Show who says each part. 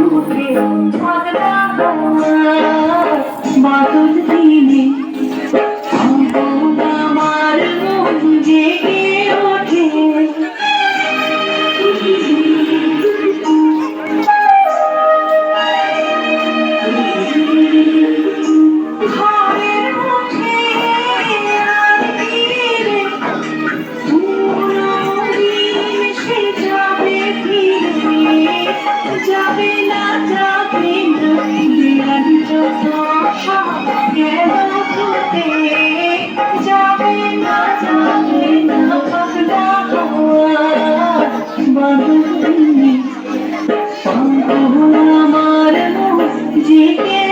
Speaker 1: মুখে পাগলা বাদল দিনে আমার মন জেগে ওঠে ঘরের মুখে আর ফিরে পুরো দিন সে যাবে ফিরে যাবে না যাবে না দিন যত সব গেল ঘুরতে যাবে না পাগলা বাদল দিনে আমার মন জেগে